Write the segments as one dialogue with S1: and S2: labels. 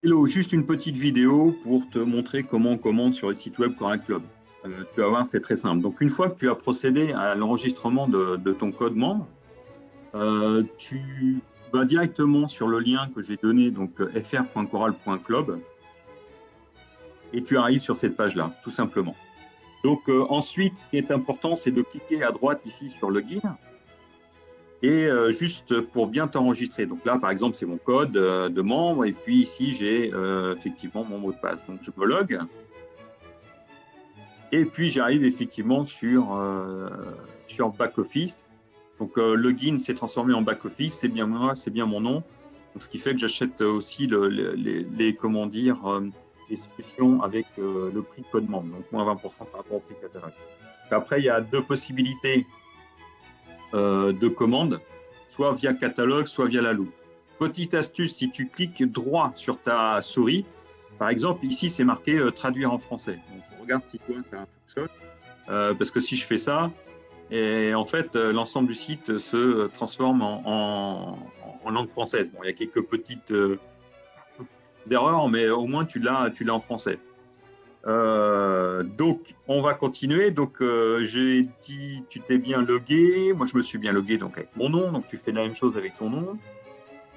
S1: Hello, juste une petite vidéo pour te montrer comment on commande sur le site web Coral Club. Tu vas voir, c'est très simple. Donc, une fois que tu as procédé à l'enregistrement de ton code membre, tu vas directement sur le lien que j'ai donné, donc fr.coral.club, et tu arrives sur cette page-là, tout simplement. Donc, ensuite, ce qui est important, c'est de cliquer à droite ici sur Login et juste pour bien t'enregistrer. Donc là, par exemple, c'est mon code de membre, et puis ici, j'ai effectivement mon mot de passe. Donc, je me log. Et puis, j'arrive effectivement sur back-office. Donc, login s'est transformé en back-office. C'est bien moi, c'est bien mon nom. Donc, ce qui fait que j'achète aussi comment dire, les solutions avec le prix de code membre. Donc, moins 20% par rapport au prix catalogue. Après, il y a deux possibilités de commande, soit via catalogue, soit via la loupe. Petite astuce, si tu cliques droit sur ta souris, par exemple, ici, c'est marqué traduire en français. Donc, regarde si toi, ça fonctionne. Parce que si je fais ça, et en fait, l'ensemble du site se transforme en langue française. Bon, il y a quelques petites erreurs, mais au moins tu l'as en français. Donc, on va continuer. Donc, j'ai dit, tu t'es bien logué. Moi, je me suis bien logué donc avec mon nom. Donc, tu fais la même chose avec ton nom.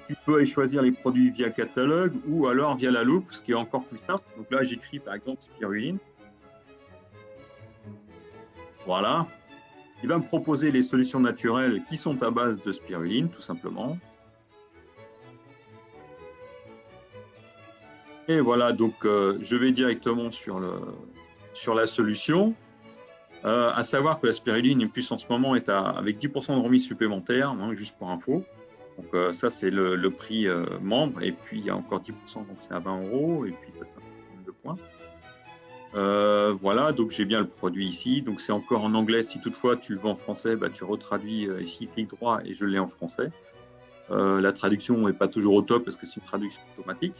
S1: Tu peux aller choisir les produits via catalogue ou alors via la loupe, ce qui est encore plus simple. Donc là, j'écris par exemple spiruline. Voilà. Il va me proposer les solutions naturelles qui sont à base de spiruline, tout simplement. Et voilà, donc je vais directement sur la solution. À savoir que la spiruline, en plus en ce moment, est avec 10% de remise supplémentaire, hein, juste pour info. Donc ça, c'est le prix membre. Et puis, il y a encore 10%, donc c'est à 20 €. Et puis, ça, c'est un nombre de points. Voilà, donc j'ai bien le produit ici. Donc, c'est encore en anglais. Si toutefois, tu le vends en français, bah, tu retraduis ici, clic droit, et je l'ai en français. La traduction n'est pas toujours au top parce que c'est une traduction automatique.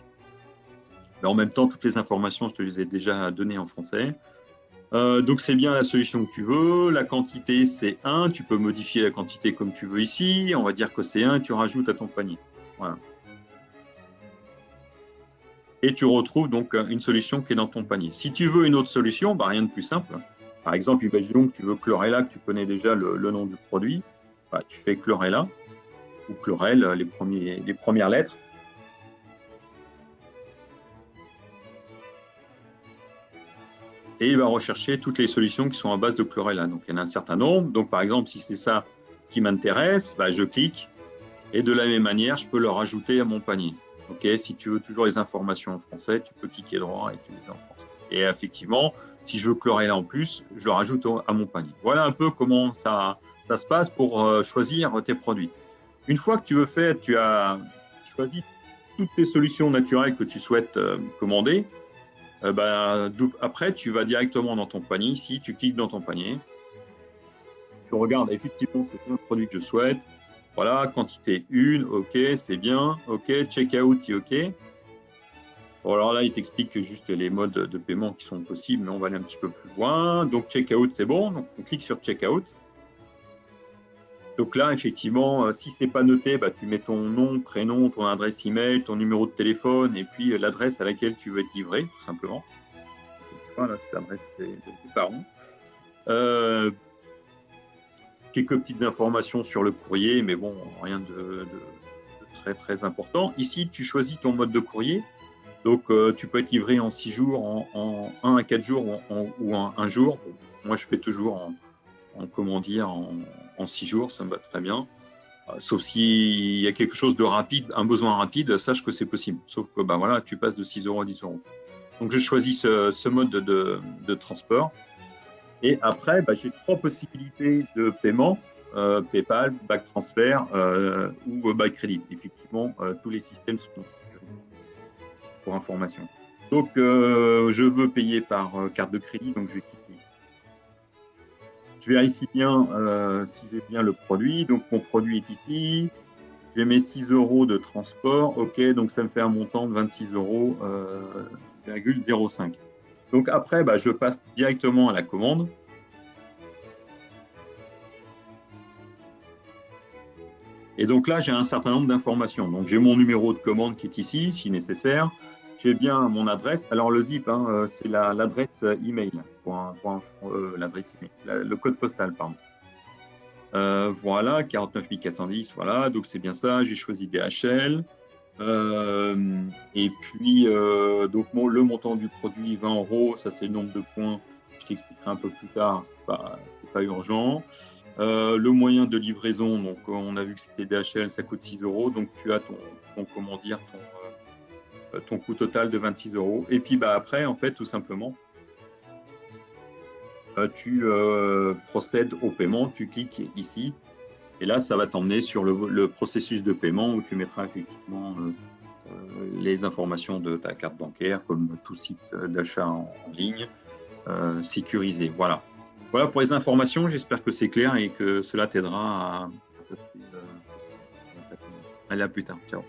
S1: Mais en même temps, toutes les informations, je te les ai déjà données en français. Donc, c'est bien la solution que tu veux. La quantité, c'est 1. Tu peux modifier la quantité comme tu veux ici. On va dire que c'est 1 et tu rajoutes à ton panier. Voilà. Et tu retrouves donc une solution qui est dans ton panier. Si tu veux une autre solution, bah, rien de plus simple. Par exemple, imaginons que tu veux Chlorella, que tu connais déjà le nom du produit. Bah, tu fais Chlorella ou Chlorel, les premières lettres. Et il va rechercher toutes les solutions qui sont à base de Chlorella. Donc, il y en a un certain nombre. Donc, par exemple, si c'est ça qui m'intéresse, bah, je clique. Et de la même manière, je peux le rajouter à mon panier. Okay, si tu veux toujours les informations en français, tu peux cliquer droit et tu les as en français. Et effectivement, si je veux Chlorella en plus, je le rajoute à mon panier. Voilà un peu comment ça se passe pour choisir tes produits. Une fois que tu as choisi toutes les solutions naturelles que tu souhaites commander, après, tu vas directement dans ton panier. Ici, tu cliques dans ton panier. Tu regardes, effectivement, c'est bien le produit que je souhaite. Voilà, quantité 1, OK, c'est bien. OK, checkout, OK. Bon, alors là, il t'explique juste les modes de paiement qui sont possibles, mais on va aller un petit peu plus loin. Donc, checkout, c'est bon. Donc, on clique sur checkout. Donc là, effectivement, si ce n'est pas noté, bah, tu mets ton nom, prénom, ton adresse email, ton numéro de téléphone et puis l'adresse à laquelle tu veux être livré, tout simplement. Donc, tu vois, là, c'est l'adresse des parents. Quelques petites informations sur le courrier, mais bon, rien de très, très important. Ici, tu choisis ton mode de courrier. Donc, tu peux être livré en 6 jours, en 1 à 4 jours ou en 1 jour. Bon, moi, je fais toujours en 6 jours, ça me va très bien. Sauf s'il y a quelque chose de rapide, un besoin rapide, sache que c'est possible. Sauf que bah, voilà, tu passes de 6 € à 10 €. Donc, je choisis ce mode de transport. Et après, bah, j'ai 3 possibilités de paiement, PayPal, Back Transfer ou By Credit. Effectivement, tous les systèmes sont sécurisés pour information. Donc, je veux payer par carte de crédit, donc je vais cliquer ici. Je vérifie bien si j'ai bien le produit. Donc, mon produit est ici. J'ai mes 6 € de transport. OK, donc ça me fait un montant de 26,05 €. Donc, après, bah, je passe directement à la commande. Et donc là, j'ai un certain nombre d'informations. Donc, j'ai mon numéro de commande qui est ici, si nécessaire. j'ai bien mon adresse. Alors, le zip, hein, c'est l'adresse email, l'adresse email, le code postal, pardon. Voilà, 49 410, voilà, donc c'est bien ça. J'ai choisi DHL. Et puis, donc, le montant du produit, 20 €, ça c'est le nombre de points. Je t'expliquerai un peu plus tard, c'est pas urgent. Le moyen de livraison, donc on a vu que c'était DHL, ça coûte 6 €, donc tu as comment dire, ton coût total de 26 €. Et puis après, en fait, tout simplement, tu procèdes au paiement, tu cliques ici, et là, ça va t'emmener sur le processus de paiement où tu mettras effectivement les informations de ta carte bancaire, comme tout site d'achat en ligne, sécurisé. Voilà. Voilà pour les informations. J'espère que c'est clair et que cela t'aidera à passer ta commande. Allez, à plus tard. Ciao.